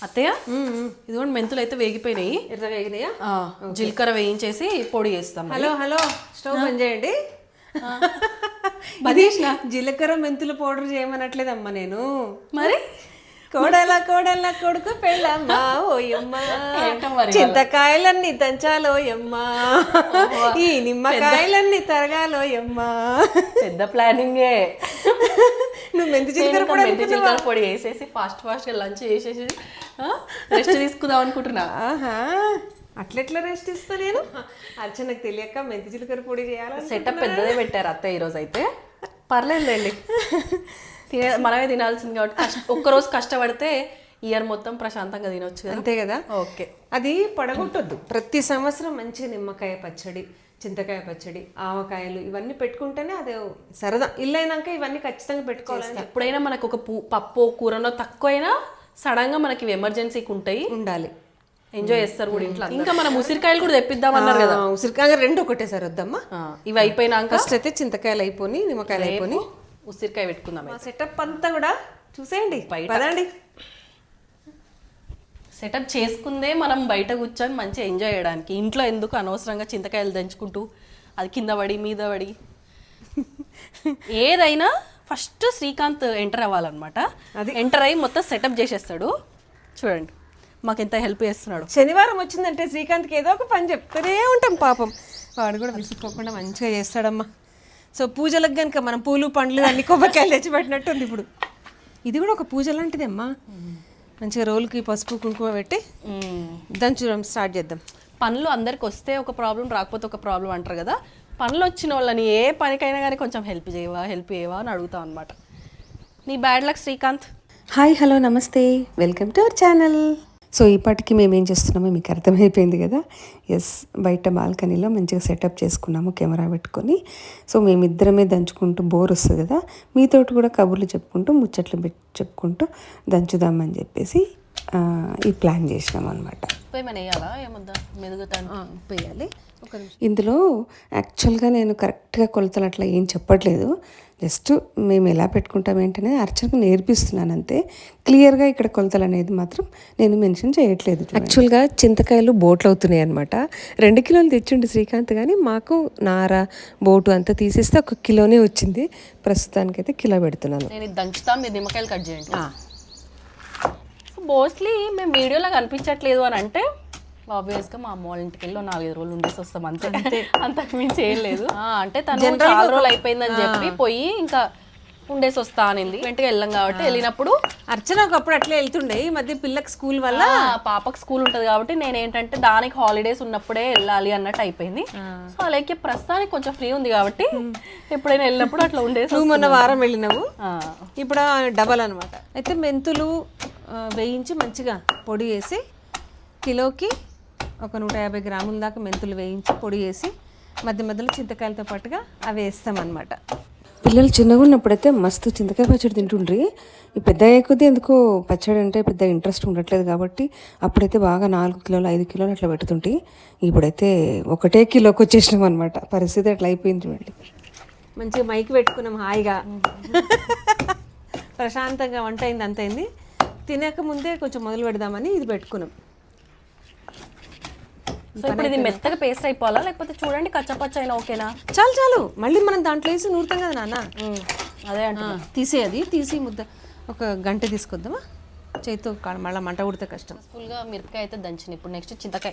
అత్తయ్య ఇదిగోండి మెంతులు అయితే వేగిపోయినాయి. ఎర్రగా వేగినాయా? జీలకర్ర వేయించేసి పొడి చేస్తాం. హలో హలో, స్టవ్ బంద్ చేయండి. జీలకర్ర మెంతులు పౌడర్ చేయమనట్లేదమ్మా నేను. మరి కోడల కొడుకు పెళ్ళమ్మా ఓయమ్మా, చింతకాయలన్నీ దంచాలోయమ్మా, ఈ నిమ్మకాయలన్నీ తరగాలోయమ్మా. పెద్ద ప్లానింగే. నువ్వు మెంతి జీలకర్ర పొడి వేసేసి ఫాస్ట్గా లంచ్ చేసేసి రెస్ట్ తీసుకుందాం అనుకుంటున్నా. అట్లెట్లా రెస్ట్ ఇస్తా నేను? అర్చనకు తెలియక మెంతి జీలకర్ర పొడి చేయాలి. సెటప్ పెద్దదే పెట్టారు అత్తయ్య ఈరోజు అయితే. పర్లేదులేండి, మనమే తినాల్సింది కాబట్టి ఒక్కరోజు కష్టపడితే ఇయర్ మొత్తం ప్రశాంతంగా తినొచ్చు. అంతే కదా? ఓకే. అది పడగొట్టొద్దు. ప్రతి సంవత్సరం మంచిగా నిమ్మకాయ పచ్చడి, చింతకాయ పచ్చడి, ఆవకాయలు ఇవన్నీ పెట్టుకుంటేనే అదే సరదా. ఇల్లైనాక ఇవన్నీ ఖచ్చితంగా పెట్టుకోవాలి. ఎప్పుడైనా మనకు ఒక పప్పు కూరనో తక్కువైనా సడన్ గా మనకి ఎమర్జెన్సీకి ఉంటాయి, ఉండాలి. ఎంజాయ్ చేస్తారు కూడా ఇంట్లో. ఇంకా మనం ఉసిరికాయలు కూడా తెప్పిద్దాం అన్నారు కదా. ఉసిరికాయ రెండు ఒకటేసారి వద్దమ్మా. ఇవి అయిపోయినాక ఫస్ట్ అయితే చింతకాయలు అయిపోయి నిమ్మకాయలు అయిపోయి ఉసిరికాయ పెట్టుకుందాం. సెటప్ అంతా కూడా చూసేయండి. పదండి, సెటప్ చేసుకుందే మనం బయట కూర్చొని మంచిగా ఎంజాయ్ చేయడానికి. ఇంట్లో ఎందుకు అనవసరంగా చింతకాయలు దంచుకుంటూ అది కింద పడి మీద పడి. ఏదైనా ఫస్ట్ శ్రీకాంత్ ఎంటర్ అవ్వాలన్నమాట. అది ఎంటర్ అయ్యి మొత్తం సెటప్ చేసేస్తాడు. చూడండి మాకు ఎంత హెల్ప్ చేస్తున్నాడు. శనివారం వచ్చిందంటే శ్రీకాంత్కి ఏదో ఒక పని చెప్తూనే ఉంటాం. పాపం వాడు కూడా విసుక్కోకుండా మంచిగా చేస్తాడమ్మా. సో పూజలకు కనుక మనం పూలు పండ్లు అన్ని కొబ్బరికాయలు తెచ్చిపెట్టినట్టుంది. ఇప్పుడు ఇది కూడా ఒక పూజ లాంటిది అమ్మా. మంచిగా రోలుకి పసుపు కుంకుమ పెట్టి దంచడం స్టార్ట్ చేద్దాం. పనులు అందరికి వస్తే ఒక ప్రాబ్లం, రాకపోతే ఒక ప్రాబ్లం అంటారు కదా. పనులు వచ్చిన వాళ్ళని ఏ పనికైనా కానీ కొంచెం హెల్ప్ చేయవా అని అడుగుతాం అనమాట. నీ bad luck Srikanth. Hi hello నమస్తే, welcome to our channel. So ఇప్పటికి మేము ఏం చేస్తున్నామో మీకు అర్థమైపోయింది కదా. ఎస్, బయట బాల్కనీలో మంచిగా సెటప్ చేసుకున్నాము కెమెరా పెట్టుకొని. సో మేమిద్దరమే దంచుకుంటూ బోర్ వస్తుంది కదా, మీతోటి కూడా కబుర్లు చెప్పుకుంటూ ముచ్చట్లు చెప్పుకుంటూ దంచుదామని చెప్పేసి ఈ ప్లాన్ చేసినాం అనమాట. వేయాలి. ఇందులో యాక్చువల్గా నేను కరెక్ట్గా కొలతలు అట్లా ఏం చెప్పట్లేదు. జస్ట్ మేము ఎలా పెట్టుకుంటాం ఏంటనే అర్చనకు నేర్పిస్తున్నాను అంతే. క్లియర్గా ఇక్కడ కొలతలు అనేది మాత్రం నేను మెన్షన్ చేయట్లేదు. యాక్చువల్గా చింతకాయలు బోట్లు అవుతున్నాయి అనమాట. 2 కిలోలు తెచ్చిండు శ్రీకాంత్, కానీ మాకు నార బోటు అంతా తీసేస్తే 1 కిలోనే వచ్చింది. ప్రస్తుతానికైతే కిలో పెడుతున్నాను. నేను దంచుతాం, మీరు నిమ్మకాయలు కట్ చేయండి. మోస్ట్లీ మేము వీడియోలో కనిపించట్లేదు అని అంటే ఆబ్వియస్గా మా అమ్మ వాళ్ళ ఇంటికి వెళ్ళి 4-5 రోజులు ఉండేసి వస్తాం అంతే. అంతకు మించి ఏం లేదు. అంటే తను చాలా రోజులు అయిపోయిందని చెప్పి పోయి ఇంకా ఉండేసి వస్తా అనింది. వెంటనే వెళ్ళాం కాబట్టి వెళ్ళినప్పుడు అర్చన ఒకప్పుడు అట్లే వెళ్తుండే. ఈ మధ్య పిల్లకి స్కూల్ వల్ల పాపకు స్కూల్ ఉంటుంది కాబట్టి నేను ఏంటంటే దానికి హాలిడేస్ ఉన్నప్పుడే వెళ్ళాలి అన్నట్టు అయిపోయింది. సో అలాగే ప్రస్తుతానికి కొంచెం ఫ్రీ ఉంది కాబట్టి ఎప్పుడైనా వెళ్ళినప్పుడు అట్లా ఉండేసి. నువ్వు మొన్న వారం వెళ్ళినావు, ఇప్పుడు డబల్ అనమాట. అయితే మెంతులు వేయించి మంచిగా పొడి వేసి కిలోకి ఒక 150 గ్రాముల దాకా మెంతులు వేయించి పొడి వేసి మధ్య మధ్యలో చింతకాయలతో పాటుగా అవి వేస్తామన్నమాట. పిల్లలు చిన్నగా ఉన్నప్పుడైతే మస్తు చింతకాయ పచ్చడి తింటుండ్రి. ఈ పెద్ద కొద్దీ ఎందుకో పచ్చడి అంటే పెద్ద ఇంట్రెస్ట్ ఉండట్లేదు కాబట్టి అప్పుడైతే బాగా 4 కిలోలు 5 కిలోలు అట్లా పెడుతుంటే ఇప్పుడైతే 1 కిలోకి వచ్చేసినాం అనమాట. పరిస్థితి అట్లా అయిపోయింది. మళ్ళీ మంచిగా మైక్ పెట్టుకున్నాం హాయిగా, ప్రశాంతంగా. వంట అయింది, అంత అయింది. తినక ముందే కొంచెం మొదలు పెడదామని ఇది పెట్టుకున్నాం. సో ఇప్పుడు ఇది మెత్తగా పేస్ట్ అయిపోవాలా లేకపోతే చూడండి కచ్చపచ్చ అయినా ఓకేనా? చాలు. మళ్ళీ మనం దాంట్లో వేసి నూరుతాం కదా నాన్న. అదే అంటే తీసి ముద్ద ఒక గంట తీసుకొద్దామా? చేతితో మళ్ళీ మంట ఉడితే కష్టం. ఫుల్గా మిరపకాయ అయితే దంచిన. ఇప్పుడు నెక్స్ట్ చింతకాయ.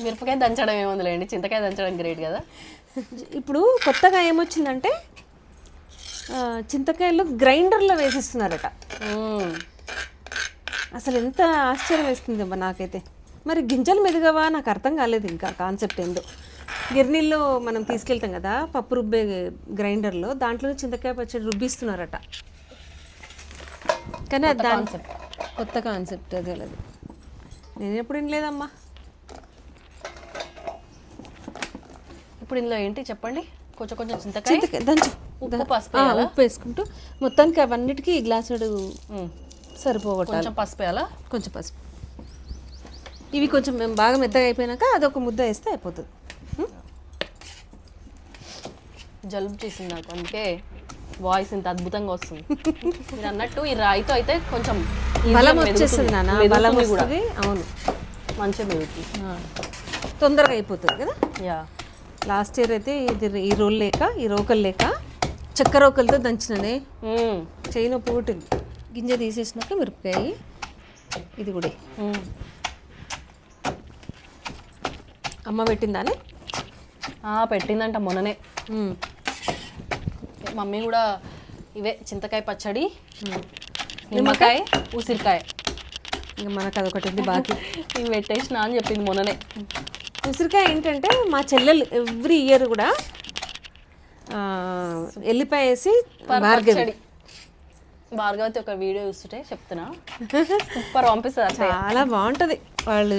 మిరపకాయ దంచడం ఏముందిలేండి, చింతకాయ దంచడం గ్రేట్ కదా. ఇప్పుడు కొత్తగా ఏమొచ్చిందంటే చింతకాయలు గ్రైండర్లో వేసిస్తున్నారట. అసలు ఎంత ఆశ్చర్యం వేస్తుంది అమ్మా నాకైతే. మరి గింజలు మెదుగవా నాకు అర్థం కాలేదు ఇంకా కాన్సెప్ట్ ఏందో. గిర్నీల్లో మనం తీసుకెళ్తాం కదా పప్పు రుబ్బే గ్రైండర్లో, దాంట్లో చింతకాయ పచ్చడి రుబ్బిస్తున్నారట. కానీ అది కొత్త కాన్సెప్ట్ అదే లేదు, నేను ఎప్పుడు వినలేదమ్మా. ఇప్పుడు ఇందులో ఏంటి చెప్పండి? కొంచెం చింతకాయ దంచు, ఉప్పు వేసుకుంటూ మొత్తానికి అవన్నిటికీ ఈ గ్లాసుడు సరిపోగొట్టాలి. కొంచెం పసుపు వేయాలా? కొంచెం పసుపు. ఇవి కొంచెం మేము బాగా మెత్తగా అయిపోయినాక అదొక ముద్ద వేస్తే అయిపోతుంది. జలుబు చేసింది నాకు, అందుకే వాయిస్ ఇంత అద్భుతంగా వస్తుంది. మీరు అన్నట్టు ఈ రాయితో అయితే కొంచెం బలం వచ్చేస్తుంది నాన్న, బలం వస్తుంది. అవును, మంచిగా మెరుగుతుంది, తొందరగా అయిపోతుంది కదా. యా. లాస్ట్ ఇయర్ అయితే ఇది ఈ రోకలు లేక చెక్క రోకలతో దంచిననే చేయి నొప్పి పుట్టింది. గింజ తీసేసినాక మిరపకాయ, ఇది కూడా అమ్మ పెట్టిందానే. పెట్టిందంట మొన్ననే. మమ్మీ కూడా ఇవే చింతకాయ పచ్చడి, నిమ్మకాయ, ఉసిరికాయ. ఇంకా మనకు అదొకటి ఉంది బాకీ. ఇవి పెట్టేసిన అని చెప్పింది మొన్ననే. ఉసిరికాయ ఏంటంటే మా చెల్లెలు ఎవ్రీ ఇయర్ కూడా ఎల్లిపాయ వేసి భార్గవతి ఒక వీడియో చూస్తుంటే చెప్తున్నా, సూపర్ పంపిస్తుంది. చాలా బాగుంటుంది. వాళ్ళు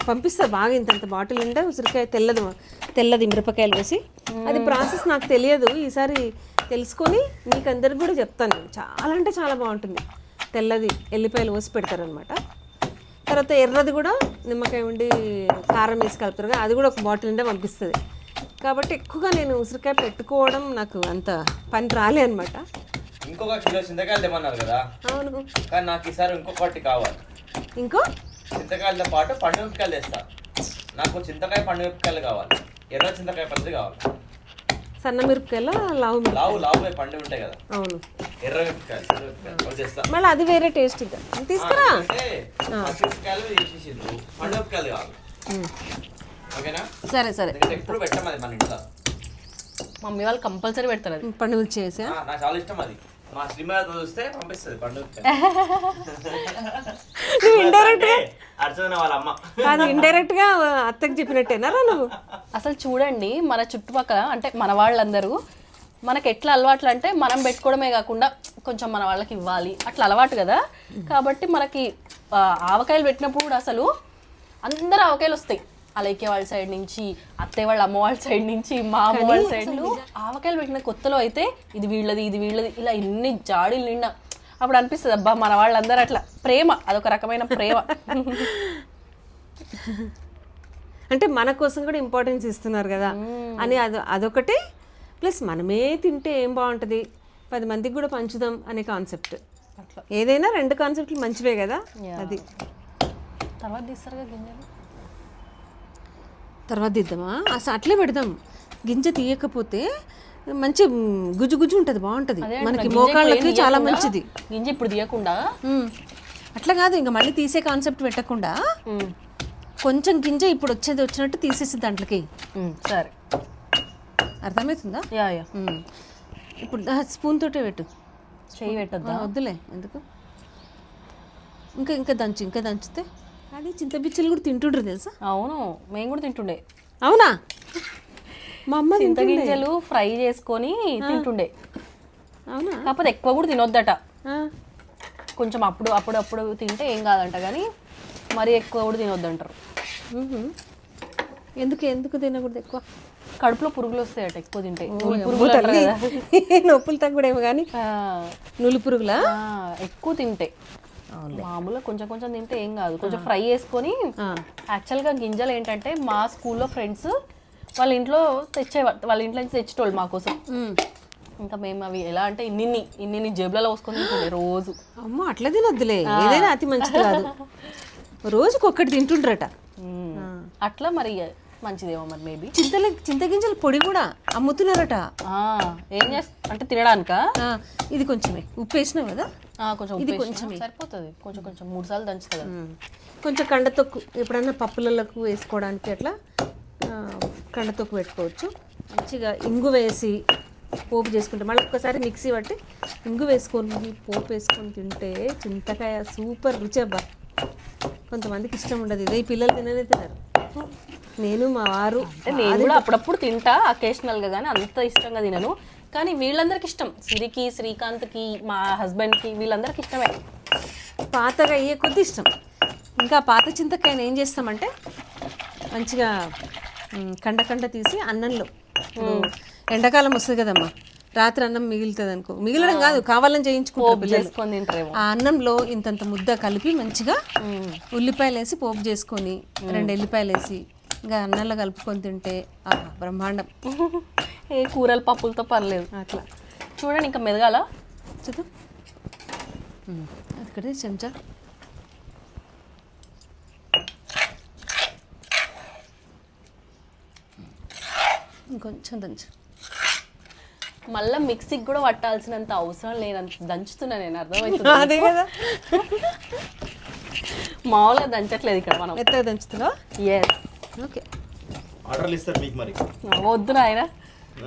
పంపిస్తారు బాగా, ఇంత బాటిల్ ఉంటే ఉసిరికాయ తెల్లది మిరపకాయలు వేసి. అది ప్రాసెస్ నాకు తెలియదు, ఈసారి తెలుసుకొని మీకు అందరికి కూడా చెప్తాను. చాలా అంటే చాలా బాగుంటుంది. తెల్లది ఎల్లిపాయలు వేసి పెడతారనమాట. తర్వాత ఎర్రది కూడా నిమ్మకాయ ఉండి కారం వేసి కలుపుతారు కదా, అది కూడా ఒక బాటిల్ ఉంటే పంపిస్తుంది. కాబట్టి ఎక్కువగా నేను ఉసిరికాయ పెట్టుకోవడం నాకు అంత పని రాలే అనమాట. ఇంకొక కిలో చింతకాయలు తెమ్మన్నారు కదా. అవును, కానీ నాకు ఈసారి ఇంకొకటి కావాలి. ఇంకో చింతకాయలతో పాటు పండు మిరపకాయలు తెస్తా. నాకు చింతకాయ పండు మిరపకాయలు కావాలి, ఎర్ర చింతకాయ పచ్చడి కావాలి. సన్న మిరపకాయల లావు పండు ఉంటాయి కదా. అవును, ఎర్ర మిరపకాయలు తెస్తా. మళ్ళీ అది వేరే టేస్ట్. ఇంకా తీసుకురా. మిరపకాయలు తీసేసిండ్రు, పండు మిరపకాయలు కావాలి. ఓకేనా? సరే సరే. ఎప్పుడు పెట్టాం మన ఇంట్లో. మమ్మీ వాళ్ళు కంపల్సరీ పెడతారు అది. పండు మిర్చి చేసా, నాకు చాలా ఇష్టం అది. మా శ్రీమతి చూస్తే పంపిస్తుంది పండు. అర్చన వాళ్ళ అమ్మ అది ఇండైరెక్ట్ గా అత్తకి చెప్పినట్టేనా నువ్వు? అసలు చూడండి, మన చుట్టుపక్కల అంటే మన వాళ్ళందరూ మనకి ఎట్లా అలవాట్లు అంటే మనం పెట్టుకోవడమే కాకుండా కొంచెం మన వాళ్ళకి ఇవ్వాలి అట్లా అలవాటు కదా. కాబట్టి మనకి ఆవకాయలు పెట్టినప్పుడు కూడా అసలు అందరు ఆవకాయలు వస్తాయి. అలాగే వాళ్ళ సైడ్ నుంచి, అత్తయ్య వాళ్ళ అమ్మ వాళ్ళ సైడ్ నుంచి, మా అమ్మ వాళ్ళ సైడ్లో ఆవకాయలు పెట్టిన కొత్తలో అయితే ఇది వీళ్ళది ఇలా ఎన్ని జాడీలు నిండా. అప్పుడు అనిపిస్తుంది అబ్బా మన వాళ్ళందరూ అట్లా ప్రేమ, అదొక రకమైన ప్రేమ. అంటే మన కోసం కూడా ఇంపార్టెన్స్ ఇస్తున్నారు కదా అని అదొకటి. ప్లస్ మనమే తింటే ఏం బాగుంటుంది, 10 మందికి కూడా పంచుదాం అనే కాన్సెప్ట్. అట్లా ఏదైనా 2 కాన్సెప్ట్లు మంచివే కదా. అది తర్వాత తీస్తారుగా గింజలు, తర్వాత తీద్దామా? అసలు అట్లే పెడదాం. గింజ తీయకపోతే మంచి గుజ్జు గుజ్జు ఉంటుంది, బాగుంటుంది మనకి, మోకాళ్ళకి చాలా మంచిది. గింజ ఇప్పుడు తీయకుండా అట్లా కాదు, ఇంకా మళ్ళీ తీసే కాన్సెప్ట్ పెట్టకుండా కొంచెం గింజ ఇప్పుడు వచ్చినట్టు తీసేసి దాంట్లోకి. సరే, అర్థమవుతుందా? Yeah yeah. ఇప్పుడు స్పూన్ తోటే పెట్టు, చెయ్యి పెట్టద్దా? వద్దులే, ఎందుకు. ఇంకా దంచితే అది చింతపిచ్చలు కూడా తింటుండ్రు తెలుసా? అవును, మేము కూడా తింటుండే. అవునా? మా అమ్మ చింతగింజలు ఫ్రై చేసుకొని తింటుండే. అవునా? కాకపోతే ఎక్కువ కూడా తినొద్దట, కొంచెం అప్పుడు తింటే ఏం కాదంట, కానీ మరీ ఎక్కువ కూడా తినొద్దంటారు. ఎందుకు తినకూడదు ఎక్కువ? కడుపులో పురుగులు వస్తాయట ఎక్కువ తింటే. నొప్పులు తగ్గడేమో కానీ నులి పురుగులా ఎక్కువ తింటే. మామూలుగా కొంచెం తింటే ఏం కాదు, కొంచెం ఫ్రై చేసుకొని. యాక్చువల్గా గింజలు ఏంటంటే మా స్కూల్లో ఫ్రెండ్స్ వాళ్ళ ఇంట్లో వాళ్ళ ఇంట్లో నుంచి తెచ్చేటోళ్ళు మా కోసం. ఇంకా మేము అవి ఎలా అంటే ఇన్ని జేబులలో పోసుకొని తింటుండే రోజు. అమ్మ అట్లా తినొద్దులే, ఏదైనా అతి మంచిది కాదు. రోజుకి ఒక్కటి తింటుండ్రట. అట్లా మరి మంచిదేమో మరి. మేబీ చింతగింజల పొడి కూడా అమ్ముతున్నారట. ఏం అంటే తినడానికా? ఇది కొంచెమే ఉప్పు వేసినావు కదా, కొంచెం ఇది కొంచెం సరిపోతుంది. కొంచెం 3 సార్లు దంచుతుంది. కొంచెం కండతొక్కు ఎప్పుడన్నా పప్పులకు వేసుకోవడానికి అట్లా కండతొక్కు పెట్టుకోవచ్చు. మంచిగా ఇంగు వేసి పోపు చేసుకుంటే మళ్ళీ ఒక్కసారి మిక్సీ పట్టి ఇంగు వేసుకొని పోపు వేసుకొని తింటే చింతకాయ సూపర్ రుచి అబ్బా. కొంతమందికి ఇష్టం ఉండదు, ఇదే పిల్లలు తినరు. నేను మా వారు నేను కూడా అప్పుడప్పుడు తింటా అకేషనల్గా, కానీ అంత ఇష్టంగా తినను. కానీ వీళ్ళందరికి ఇష్టం, సిరికి, శ్రీకాంత్కి, మా హస్బెండ్కి, వీళ్ళందరికి ఇష్టమే. పాతగా అయ్యే కొద్ది ఇష్టం. ఇంకా పాత చింతకాయని ఏం చేస్తామంటే మంచిగా కండ తీసి అన్నంలో, ఎండాకాలం వస్తుంది కదమ్మా, రాత్రి అన్నం మిగులుతుంది అనుకో, మిగిలడం కాదు కావాలని చేయించుకుంటారు. ఆ అన్నంలో ఇంతంత ముద్ద కలిపి మంచిగా ఉల్లిపాయలు వేసి పోపు చేసుకొని 2 ఎల్లిపాయలు వేసి ఇంకా అన్నంలో కలుపుకొని తింటే బ్రహ్మాండం. ఏ కూరలు పప్పులతో పర్లేదు. అట్లా చూడండి ఇంకా మెదగాల. చూద్దాం. అక్కడే చెంచా. ఇంకొంచెం దంచు. మళ్ళీ మిక్సీకి కూడా పట్టాల్సినంత అవసరం లేనంత దంచుతున్నా నేను, అర్థమవుతుంది. అదే కదా, మామూలుగా దంచట్లేదు ఇక్కడ మనం. మెత్తగా దంచుతున్నావా? ఎస్. ఓకే. ఆర్డర్లు ఇస్తారు మీకు మరి? వద్దు నాయన,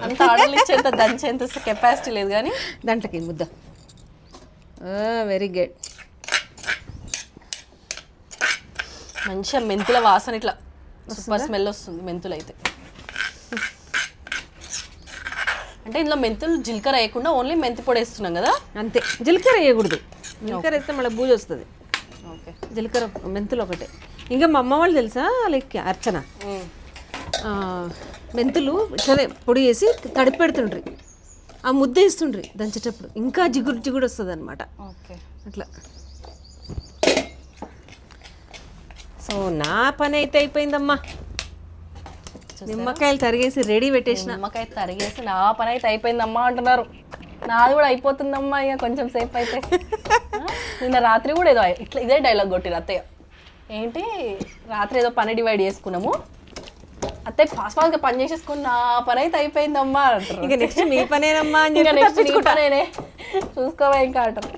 అంత ఆర్డర్లు ఇచ్చేంత దంచేంత కెపాసిటీ లేదు. కానీ దాంట్లోకి ముద్ద. Very good. మంచిగా మెంతుల వాసన ఇట్లా సూపర్ స్మెల్ వస్తుంది మెంతులు అయితే. అంటే ఇందులో మెంతులు జీలకర్ర వేయకుండా ఓన్లీ మెంతి పొడి వేస్తున్నాం కదా. అంతే, జీలకర్ర వేయకూడదు. జీలకర్ర వేస్తే మళ్ళీ బూజు వస్తుంది. ఓకే. జీలకర్ర మెంతులు ఒకటే. ఇంకా మా అమ్మ వాళ్ళు తెలుసా, లైక్ అర్చన, మెంతులు ఇట్లనే పొడి వేసి తడిపి పెడుతుండ్రి, ఆ ముద్ద వేస్తుండ్రి దంచేటప్పుడు, ఇంకా జిగురు జిగుడు వస్తుంది అనమాట. ఓకే. అట్లా. సో నా పని అయితే అయిపోయిందమ్మా. నిమ్మకాయలు తరిగేసి రెడీ పెట్టేసిన. నిమ్మకాయ తరిగేసి నా పని అయితే అయిపోయిందమ్మా అంటున్నారు. నాది కూడా అయిపోతుందమ్మా ఇక కొంచెం సేపు అయితే. నిన్న రాత్రి కూడా ఏదో ఇట్లా ఇదే డైలాగ్ కొట్టిరు అత్తయ్య. ఏంటి, రాత్రి ఏదో పని డివైడ్ చేసుకున్నాము, అత్తయ్య ఫాస్ట్ ఫాస్ట్గా పని చేసేసుకుని నా పని అయితే అయిపోయిందమ్మా అంటారు. ఇక నెక్స్ట్ మీ పనేనమ్మా అని ఇంకా నెక్స్ట్ నీ పనేనే చూసుకోవా ఇంకా అంటారు.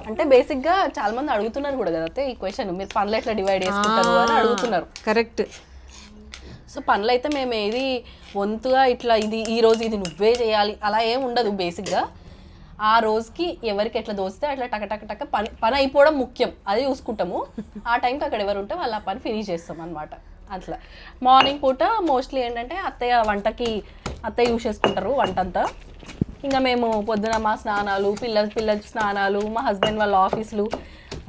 అంటే బేసిక్గా చాలా మంది అడుగుతున్నారు కూడా కదా అత్తయ్య ఈ క్వశ్చన్, మీరు పనులు ఎట్లా డివైడ్ చేసుకుంటారు అని అడుగుతున్నారు. కరెక్ట్. సో పనులు అయితే మేము ఏది వంతుగా ఇట్లా ఇది ఈ రోజు ఇది నువ్వే చేయాలి అలా ఏం ఉండదు. బేసిక్గా ఆ రోజుకి ఎవరికి ఎట్లా దోస్తే అట్లా టక టక టక పని అయిపోవడం ముఖ్యం, అది చూసుకుంటాము. ఆ టైంకి అక్కడ ఎవరు ఉంటే వాళ్ళు ఆ పని ఫినిష్ చేస్తాం అనమాట. అట్లా మార్నింగ్ పూట మోస్ట్లీ ఏంటంటే అత్తయ్య వంటకి అత్తయ్య యూస్ చేసుకుంటారు వంట అంతా. ఇంకా మేము పొద్దున మా స్నానాలు, పిల్లల స్నానాలు, మా హస్బెండ్ వాళ్ళ ఆఫీసులు,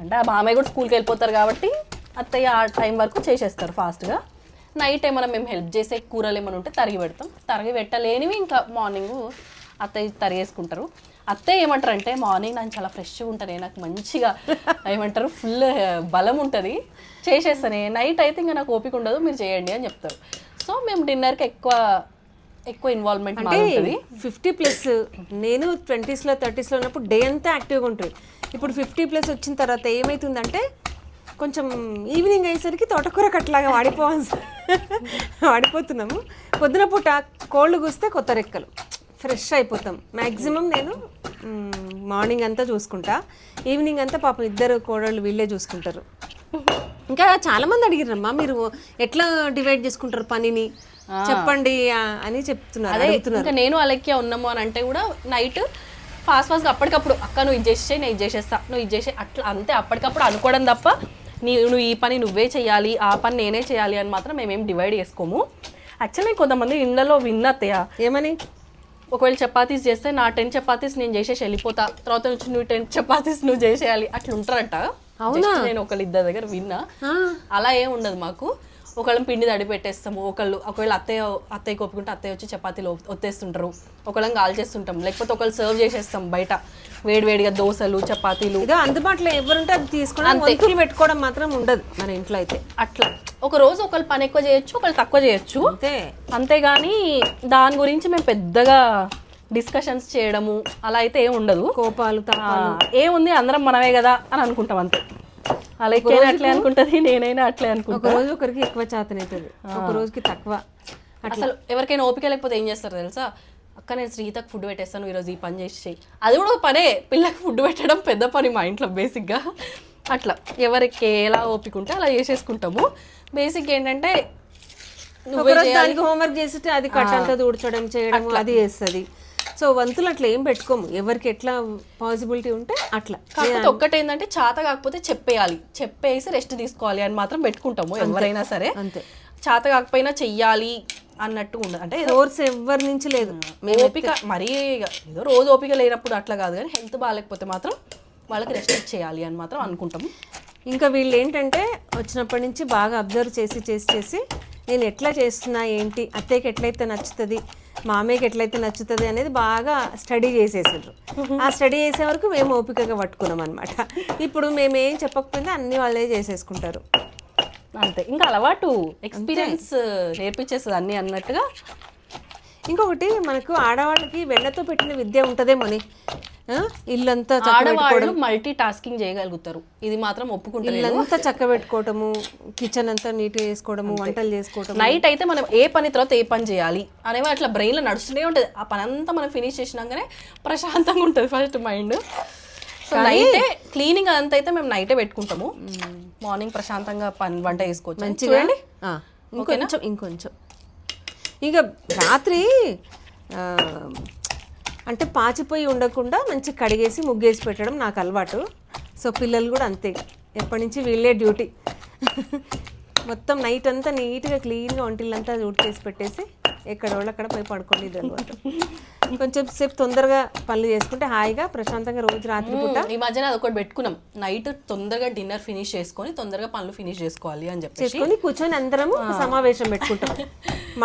అంటే ఆ మామయ్య కూడా స్కూల్కి వెళ్ళిపోతారు కాబట్టి అత్తయ్య ఆ టైం వరకు చేసేస్తారు ఫాస్ట్గా. నైట్ ఏమైనా మేము హెల్ప్ చేసే కూరలు ఏమైనా ఉంటే తరిగి పెడతాం. తరిగి పెట్టలేనివి ఇంకా మార్నింగ్ అత్తయ్య తరిగేసుకుంటారు. అత్తయ్య ఏమంటారు అంటే, మార్నింగ్ నేను చాలా ఫ్రెష్గా ఉంటాను, నాకు మంచిగా ఏమంటారు ఫుల్ బలం ఉంటుంది, చేసేస్తానే. నైట్ అయితే ఇంకా నాకు ఓపిక ఉండదు, మీరు చేయండి అని చెప్తారు. సో మేము డిన్నర్కి ఎక్కువ ఇన్వాల్వ్మెంట్ ఉంటుంది. 50+ నేను 20s 30s ఉన్నప్పుడు డే అంతా యాక్టివ్గా ఉంటుంది. ఇప్పుడు 50+ వచ్చిన తర్వాత ఏమవుతుందంటే కొంచెం ఈవినింగ్ అయ్యేసరికి తోటకూర కట్టలాగా వాడిపోతున్నాము. పొద్దున పూట కోళ్ళు కూస్తే కొత్త రెక్కలు, ఫ్రెష్ అయిపోతాం. మ్యాక్సిమం నేను మార్నింగ్ అంతా చూసుకుంటా, ఈవినింగ్ అంతా పాపం ఇద్దరు కోడళ్ళు వీళ్ళే చూసుకుంటారు. ఇంకా చాలామంది అడిగిరమ్మా, మీరు ఎట్లా డివైడ్ చేసుకుంటారు పనిని చెప్పండి అని చెప్తున్నారు. అదే ఇంకా నేను అలెక్కియా ఉన్నాము అని అంటే కూడా నైట్ ఫాస్ట్గా అప్పటికప్పుడు అక్క నువ్వు ఇది చేసేసి నేను ఇది చేసేస్తా, నువ్వు ఇది చేసే అట్లా అంతే అప్పటికప్పుడు అనుకోవడం తప్ప నువ్వు ఈ పని నువ్వే చేయాలి, ఆ పని నేనే చేయాలి అని మాత్రం మేమేం డివైడ్ చేసుకోము. యాక్చువల్లీ కొంతమంది ఇళ్ళలో విన్నత్తయ్య ఏమని, ఒకవేళ చపాతీస్ చేస్తే నా 10 చపాతీస్ నేను చేసేసి వెళ్ళిపోతా, తర్వాత నుంచి నువ్వు 10 చపాతీస్ నువ్వు చేసేయాలి అట్లా ఉంటారంట. అవునా? నేను ఇద్దరి దగ్గర విన్నా. అలా ఏం ఉండదు మాకు. ఒకళ్ళం పిండి తడి పెట్టేస్తాము, ఒకవేళ అత్తయ్య కోపుకుంటే అత్తయ్య వచ్చి చపాతీలు ఒత్తేస్తుంటారు, ఒకళ్ళం కాల్ చేస్తుంటాం, లేకపోతే ఒకళ్ళు సర్వ్ చేసేస్తాం బయట వేడివేడిగా దోశలు చపాతీలు. ఇదో అందుబాటులో ఎవరుంటే అది తీసుకోవడం, వంతులు పెట్టుకోవడం మాత్రం ఉండదు మన ఇంట్లో అయితే. అట్లా ఒక రోజు ఒకళ్ళు పని ఎక్కువ చేయొచ్చు, ఒకళ్ళు తక్కువ చేయొచ్చు, అంతేగాని దాని గురించి మేము పెద్దగా డిస్కషన్స్ చేయడము అలా అయితే ఏం ఉండదు. కోపాలు ఏముంది అందరం మనమే కదా అని అనుకుంటాం అంతే. అలా అట్లే అనుకుంటది, నేనైనా అట్లే అనుకుంటా. ఒక రోజు ఒకరికి ఎక్కువ చేతనవుతుంది, ఒక రోజుకి తక్కువ. అసలు ఎవరికైనా ఓపిక లేకపోతే ఏం చేస్తారు తెలుసా, అక్క నేను శ్రీతకు ఫుడ్ పెట్టేస్తాను ఈరోజు ఈ పని చేసి, అది కూడా ఒక పనే. పిల్లకి ఫుడ్ పెట్టడం పెద్ద పని మా ఇంట్లో బేసిక్గా. అట్లా ఎవరికి ఎలా ఓపిక ఉంటే అలా చేసేసుకుంటాము. బేసిక్ ఏంటంటే దానికి హోంవర్క్ చేస్తే అది కట్టంతా దూడ్చడం చేయడం అది చేస్తుంది. సో వంతులు అట్లా ఏం పెట్టుకోము, ఎవరికి ఎట్లా పాసిబిలిటీ ఉంటే అట్లా. కాకపోతే ఒక్కటి ఏంటంటే చేత కాకపోతే చెప్పేసి రెస్ట్ తీసుకోవాలి అని మాత్రం పెట్టుకుంటాము ఎవరైనా సరే. అంతే, చేత కాకపోయినా చెయ్యాలి అన్నట్టు ఉండదు. అంటే ఫోర్స్ ఎవరి నుంచి లేదు, ఓపిక మరీ ఏదో రోజు ఓపిక లేనప్పుడు అట్లా కాదు, కానీ హెల్త్ బాగాలేకపోతే మాత్రం వాళ్ళకి రెస్ట్ ఇచ్చేయాలి అని మాత్రం అనుకుంటాము. ఇంకా వీళ్ళు ఏంటంటే వచ్చినప్పటి నుంచి బాగా అబ్జర్వ్ చేసి నేను ఎట్లా చేస్తున్నా ఏంటి, అత్తయ్యకి ఎట్లయితే నచ్చుతుంది, మామయ్యకి ఎట్లయితే నచ్చుతుంది అనేది బాగా స్టడీ చేసేసారు. ఆ స్టడీ చేసే వరకు మేము ఓపికగా పట్టుకున్నాం అనమాట. ఇప్పుడు మేమేం చెప్పకపోయినా అన్ని వాళ్ళే చేసేసుకుంటారు అంతే. ఇంకా అలవాటు ఎక్స్పీరియన్స్ నేర్పించేస్తుంది అన్ని అన్నట్టుగా. ఇంకొకటి మనకు ఆడవాళ్ళకి వెన్నతో పెట్టిన విద్య ఉంటుందేమోని, ఇల్లంతా ఆడవాళ్ళు మల్టీ టాస్కింగ్ చేయగలుగుతారు, ఇది మాత్రం ఒప్పుకుంటారు. ఇల్లంతా చక్క పెట్టుకోవటము, కిచెన్ అంతా నీట్గా చేసుకోవడము, వంటలు చేసుకోవటం. నైట్ అయితే మనం ఏ పని తర్వాత ఏ పని చేయాలి అనేవి అట్లా బ్రెయిన్లో నడుస్తూనే ఉంటుంది. ఆ పని అంతా మనం ఫినిష్ చేసినాకనే ప్రశాంతంగా ఉంటుంది ఫస్ట్ మైండ్. సో నైటే క్లీనింగ్ అదంతా అయితే మేము నైటే పెట్టుకుంటాము. మార్నింగ్ ప్రశాంతంగా వంట చేసుకోవచ్చు మంచిగా. ఇంకొంచెం ఇక రాత్రి అంటే పాచిపోయి ఉండకుండా మంచి కడిగేసి ముగ్గేసి పెట్టడం నాకు అలవాటు. సో పిల్లలు కూడా అంతే, ఎప్పటి నుంచి వీళ్ళే డ్యూటీ. మొత్తం నైట్ అంతా నీట్గా క్లీన్గా వంటిల్లంతా చేసి పెట్టేసి ఎక్కడ వాళ్ళు అక్కడ పోయి పడుకోండి ఇది అలవాటు. కొంచెం సేపు తొందరగా పనులు చేసుకుంటే హాయిగా ప్రశాంతంగా రోజు రాత్రి పూట. ఈ మధ్యన అదొకటి పెట్టుకున్నాం, నైట్ తొందరగా డిన్నర్ ఫినిష్ చేసుకొని తొందరగా పనులు ఫినిష్ చేసుకోవాలి అని చెప్పి చేసుకొని కూర్చొని అందరము ఒక సమావేశం పెట్టుకుంటాం,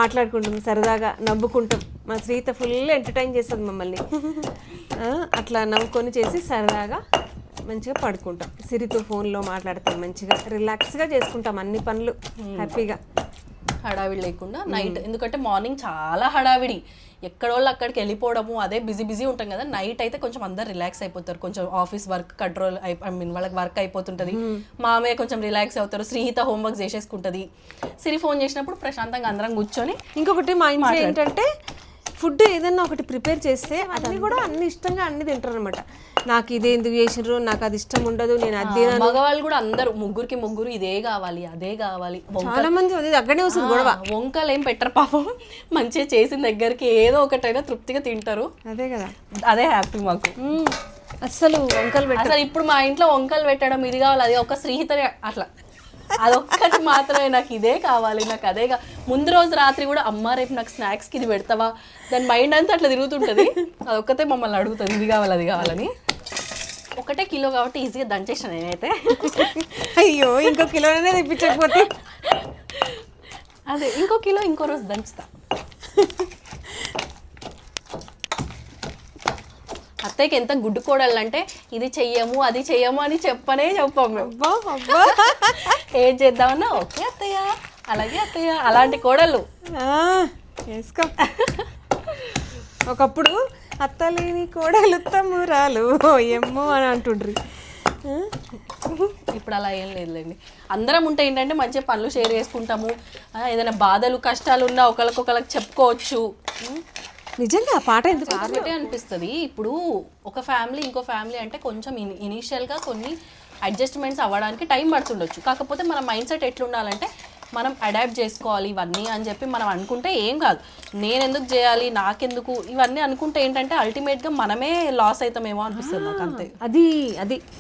మాట్లాడుకుంటాం, సరదాగా నవ్వుకుంటాం. మా శ్రీత ఫుల్ ఎంటర్టైన్ చేస్తుంది మమ్మల్ని. అట్లా నవ్వుకొని చేసి సరదాగా మంచిగా పడుకుంటాం. సిరితో ఫోన్లో మాట్లాడతాం, మంచిగా రిలాక్స్గా చేసుకుంటాం అన్ని పనులు హ్యాపీగా, హడావిడి లేకుండా నైట్. ఎందుకంటే మార్నింగ్ చాలా హడావిడి, ఎక్కడోళ్ళు అక్కడికి వెళ్ళిపోవడము, అదే బిజీ ఉంటాం కదా. నైట్ అయితే కొంచెం అందరు రిలాక్స్ అయిపోతారు, కొంచెం ఆఫీస్ వర్క్ కంట్రోల్ వాళ్ళకి వర్క్ అయిపోతుంటుంది. మామయ్య కొంచెం రిలాక్స్ అవుతారు, శ్రీహిత హోంవర్క్ చేసేసుకుంటుంది, సిరి ఫోన్ చేసినప్పుడు ప్రశాంతంగా అందరం కూర్చొని. ఇంకొకటి మా ఇంట్లో ఏంటంటే ఫుడ్ ఏదన్నా ఒకటి ప్రిపేర్ చేస్తే అన్నీ కూడా అన్ని ఇష్టంగా అన్ని తింటారు అనమాట. నాకు ఇదే ఎందుకు చేసినారు, నాకు అది ఇష్టం ఉండదు, నేను అదే. మగవాళ్ళు కూడా అందరూ ముగ్గురు ఇదే కావాలి అదే కావాలి. చాలా మంది అది అక్కడనే వస్తుంది గొడవ. వంకలు ఏం పెట్టరు పాపం, మంచిగా చేసిన దగ్గరికి ఏదో ఒకటైనా తృప్తిగా తింటారు. అదే కదా, అదే హ్యాపీ మాకు. అసలు వంకలు అసలు ఇప్పుడు మా ఇంట్లో వంకలు పెట్టడం ఇది కావాలి అది ఒక శ్రీహిత అట్లా అదొక్కటి మాత్రమే, నాకు ఇదే కావాలి నాకు అదే ముందు రోజు రాత్రి కూడా అమ్మ రేపు నాకు స్నాక్స్కి ఇది పెడతావా, దాని మైండ్ అంతా అట్లా తిరుగుతుంటుంది. అదొక్కతే మమ్మల్ని అడుగుతుంది ఇది కావాలి అది కావాలని. 1 కిలో కాబట్టి ఈజీగా దంచేసాను నేనైతే. అయ్యో ఇంకో కిలోనే తెప్పించకపోతే, అదే ఇంకో కిలో ఇంకో రోజు దంచుతా. అత్తయ్యకి ఎంత గుడ్డు కోడళ్ళు అంటే ఇది చెయ్యము అది చెయ్యము అని చెప్పాము మేము. ఏం చేద్దామన్నా ఓకే అత్తయ్య అలాగే అత్తయ్య, అలాంటి కోడళ్ళు వేసుకో. ఒకప్పుడు అత్తలేని కోడలు తమ్మురాలు ఏమో అని అంటుండ్రి, ఇప్పుడు అలా ఏం లేదులేండి. అందరం ఉంటే ఏంటంటే మంచిగా పనులు షేర్ చేసుకుంటాము, ఏదైనా బాధలు కష్టాలు ఉన్నా ఒకళ్ళకొకళ్ళకి చెప్పుకోవచ్చు. నిజంగా ఆ పాట ఎందుకు కాబట్టి అనిపిస్తుంది. ఇప్పుడు ఒక ఫ్యామిలీ ఇంకో ఫ్యామిలీ అంటే కొంచెం ఇనీషియల్గా కొన్ని అడ్జస్ట్మెంట్స్ అవ్వడానికి టైం పడుతుండొచ్చు. కాకపోతే మన మైండ్ సెట్ ఎట్లుండాలంటే మనం అడాప్ట్ చేసుకోవాలి ఇవన్నీ అని చెప్పి మనం అనుకుంటే ఏం కాదు. నేను ఎందుకు చేయాలి నాకెందుకు ఇవన్నీ అనుకుంటే ఏంటంటే అల్టిమేట్గా మనమే లాస్ అవుతామేమో అనిపిస్తుంది నాకు. అంతే,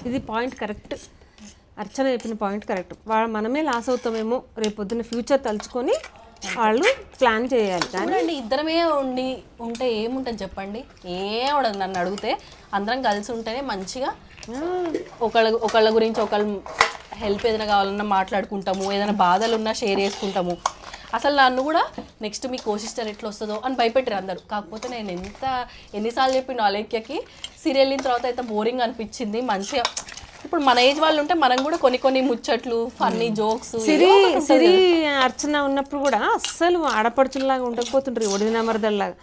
ఇది పాయింట్ కరెక్ట్. అర్చన చెప్పిన పాయింట్ కరెక్ట్. మనమే లాస్ అవుతామేమో రేపొద్దున ఫ్యూచర్ తలుచుకొని వాళ్ళు ప్లాన్ చేయాలి. కానీ ఇద్దరమే ఉంటే ఏముంటుంది చెప్పండి, ఏం ఉండదు. నన్ను అడిగితే అందరం కలిసి ఉంటేనే మంచిగా ఒకళ్ళ గురించి ఒకళ్ళు హెల్ప్ ఏదైనా కావాలన్నా మాట్లాడుకుంటాము, ఏదైనా బాధలు ఉన్నా షేర్ చేసుకుంటాము. అసలు నన్ను కూడా నెక్స్ట్ మీ కోసిస్టర్ ఎట్లా వస్తుందో అని భయపెట్టారు అందరూ. కాకపోతే నేను ఎన్నిసార్లు చెప్పిన అలేఖ్యకి సీరియల్ వెళ్ళిన తర్వాత అయితే బోరింగ్ అనిపించింది. మంచిగా ఇప్పుడు మన ఏజ్ వాళ్ళు ఉంటే మనం కూడా కొన్ని ముచ్చట్లు ఫన్నీ జోక్స్. సిరి అర్చన ఉన్నప్పుడు కూడా అస్సలు ఆడపడుచుల్లాగా ఉండకపోతుంటారు, ఒడిన మరదల్లాగా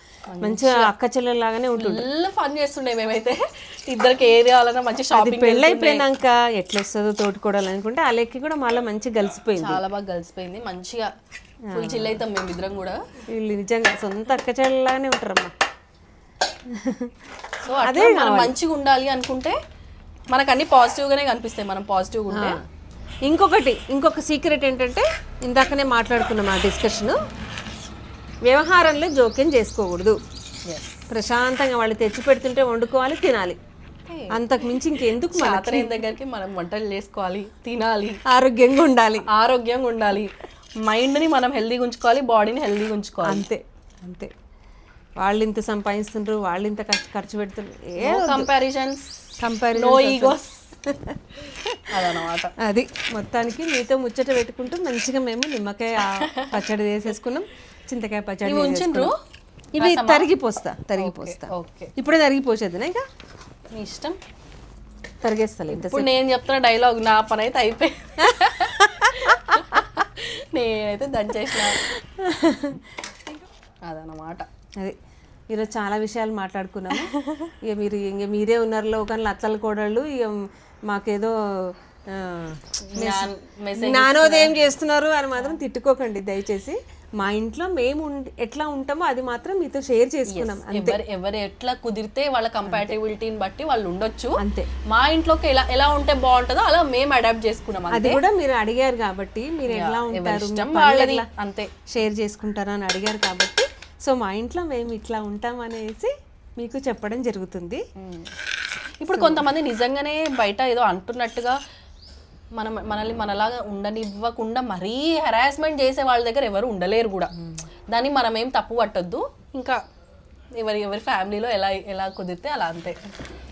మంచిగా అక్క చెల్లెల్లాగానే ఉంటుంది. ఫన్ చేస్తుండే మేమైతే. ఇద్దరికి ఏది కావాలన్నా మంచి షాపింగ్. పెళ్ళైపోయినాక ఎట్లా వస్తుందో తోడుకోవడాలి అనుకుంటే ఆ లెక్కి కూడా మళ్ళీ మంచిగా కలిసిపోయింది, చాలా బాగా కలిసిపోయింది. మంచిగా ఫుల్ చిల్ అవుతాం మేము ఇద్దరం కూడా. వీళ్ళు నిజంగా సొంత అక్క చెల్లెల్లాగానే ఉంటారమ్మా. సో అదే మనం మంచిగా ఉండాలి అనుకుంటే మనకు అన్ని పాజిటివ్గానే కనిపిస్తాయి, మనం పాజిటివ్గా ఉంటే. ఇంకొక సీక్రెట్ ఏంటంటే ఇందాకనే మాట్లాడుకున్నాం ఆ డిస్కషన్, వ్యవహారంలో జోక్యం చేసుకోకూడదు. ప్రశాంతంగా వాళ్ళు తెచ్చి పెడుతుంటే వండుకోవాలి, తినాలి, అంతకు మించి ఇంకెందుకు. మాత్రం దగ్గరికి మనం వంటలు చేసుకోవాలి, తినాలి, ఆరోగ్యంగా ఉండాలి, మైండ్ని మనం హెల్దీగా ఉంచుకోవాలి, బాడీని హెల్దీగా ఉంచుకోవాలి. అంతే. వాళ్ళు ఇంత సంపాదిస్తుండ్రు, వాళ్ళు ఇంత ఖర్చు పెడుతుండ్రు, ఏ కంపారిజన్స్ నో ఈగోస్ అదనమాట. అది మొత్తానికి మీతో ముచ్చట పెట్టుకుంటూ మంచిగా మేము నిమ్మకాయ పచ్చడి వేసేసుకున్నాం, చింతకాయ పచ్చడి ఉంచుండ్రు. ఇవి తరిగిపోస్తా. ఇప్పుడే తరిగిపోసేది ఇంకా మీ ఇష్టం, తరిగేస్తా. ఇప్పుడు నేను చెప్తున్న డైలాగ్ నా పని అయితే అయిపోయి నేనైతే దంచేసిన అదనమాట. అది ఈరోజు చాలా విషయాలు మాట్లాడుకున్నాము. ఇక మీరే ఉన్నారు లోకంలో అత్తల కోడళ్ళు, ఇక మాకేదో జ్ఞానోదయం చేస్తున్నారు అని మాత్రం తిట్టుకోకండి దయచేసి. మా ఇంట్లో మేము ఎట్లా ఉంటామో అది మాత్రం మీతో షేర్ చేసుకున్నాం. ఎవరు ఎట్లా కుదిరితే వాళ్ళ కంపాటబిలిటీని బట్టి వాళ్ళు ఉండొచ్చు అంతే. మా ఇంట్లోకి ఎలా ఉంటే బాగుంటుందో అలా మేము అడాప్ట్ చేసుకున్నాం. అది కూడా మీరు అడిగారు కాబట్టి, మీరు ఎలా ఉంటారు అంతే షేర్ చేసుకుంటారా అని అడిగారు కాబట్టి, సో మా ఇంట్లో మేము ఇట్లా ఉంటాం అనేసి మీకు చెప్పడం జరుగుతుంది. ఇప్పుడు కొంతమంది నిజంగానే బయట ఏదో అంటున్నట్టుగా మనల్ని మనలాగా ఉండనివ్వకుండా మరీ హెరాస్మెంట్ చేసే వాళ్ళ దగ్గర ఎవరు ఉండలేరు కూడా. దాన్ని మనం ఏం తప్పు పట్టొద్దు. ఇంకా ఎవరి ఫ్యామిలీలో ఎలా కుదిరితే అలా అంతే.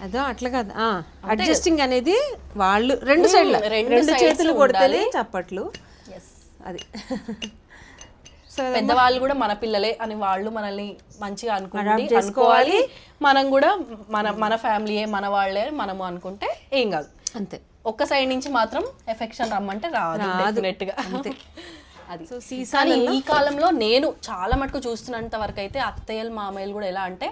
అదో అట్లా కాదు, అడ్జస్టింగ్ అనేది వాళ్ళు రెండు చేతులు కొడితేనే చప్పట్లు. అది పెద్దవాళ్ళు కూడా మన పిల్లలే అని వాళ్ళు మనల్ని మంచిగా అనుకోవాలి. మనం కూడా మన ఫ్యామిలీయే మన వాళ్ళే మనము అనుకుంటే ఏం కాదు. అంతే. ఒక్క సైడ్ నుంచి మాత్రం ఎఫెక్షన్ రమ్మంటే రాదు డెఫినెట్ గా. అది కానీ ఈ కాలంలో నేను చాలా మటుకు చూస్తున్నంత వరకు అయితే అత్తయ్యలు మామయ్యలు కూడా ఎలా అంటే,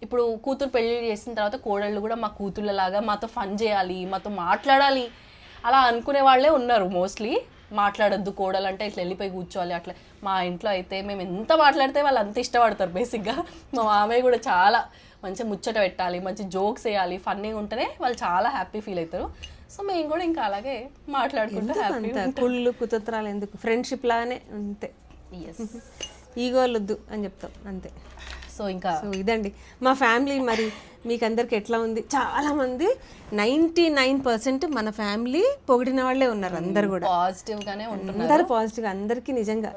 ఇప్పుడు కూతురు పెళ్లి చేసిన తర్వాత కోడళ్ళు కూడా మా కూతుళ్ళలాగా మాతో ఫన్ చేయాలి, మాతో మాట్లాడాలి అలా అనుకునే వాళ్ళే ఉన్నారు మోస్ట్లీ. మాట్లాడొద్దు కోడలు అంటే ఇట్లా వెళ్ళిపోయి కూర్చోవాలి అట్లా. మా ఇంట్లో అయితే మేము ఎంత మాట్లాడితే వాళ్ళు అంత ఇష్టపడతారు బేసిక్గా. మా మామయ్య కూడా చాలా మంచిగా ముచ్చట పెట్టాలి, మంచి జోక్స్ వేయాలి, ఫన్నీగా ఉంటేనే వాళ్ళు చాలా హ్యాపీ ఫీల్ అవుతారు. సో మేము కూడా ఇంకా అలాగే మాట్లాడుకుంటూ కుళ్ళు కుతంత్రాలు ఎందుకు, ఫ్రెండ్షిప్ లాగానే అంతే. ఈగోలు వద్దు అని చెప్తాం అంతే. సో ఇంకా ఇదండి మా ఫ్యామిలీ. మరి మీకు అందరికి ఎట్లా ఉంది? చాలా మంది 99% మన ఫ్యామిలీ పొగిడిన వాళ్ళే ఉన్నారు. అందరు కూడా పాజిటివ్ గానే ఉంటున్నారు. అందరు పాజిటివ్గా. అందరికీ నిజంగా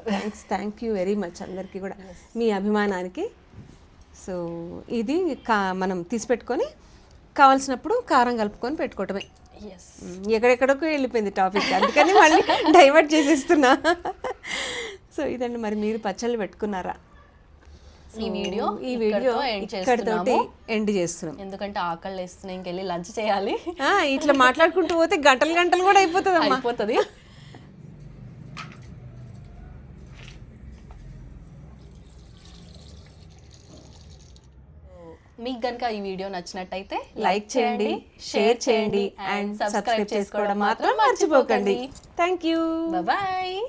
థ్యాంక్ యూ వెరీ మచ్ అందరికీ కూడా మీ అభిమానానికి. సో ఇది మనం తీసి పెట్టుకొని కావాల్సినప్పుడు కారం కలుపుకొని పెట్టుకోవటమే. ఎక్కడెక్కడికో వెళ్ళిపోయింది టాపిక్, అందుకని మళ్ళీ డైవర్ట్ చేసేస్తున్నా. సో ఇదండి. మరి మీరు పచ్చళ్ళు పెట్టుకున్నారా? ఈ వీడియో ఇక్కడితోటి ఎండ్ చేస్తున్నాం. ఎందుకంటే ఆకలి వేస్తున్నాయి, ఇంకెళ్ళి లంచ్ చేయాలి. ఇట్లా మాట్లాడుకుంటూ పోతే గంటలు కూడా అయిపోతుంది. మీకు కనుక ఈ వీడియో నచ్చినట్టయితే లైక్ చేయండి, షేర్ చేయండి అండ్ సబ్స్క్రైబ్ చేసుకోవడం మాత్రం మర్చిపోకండి. Thank you. బాయ్.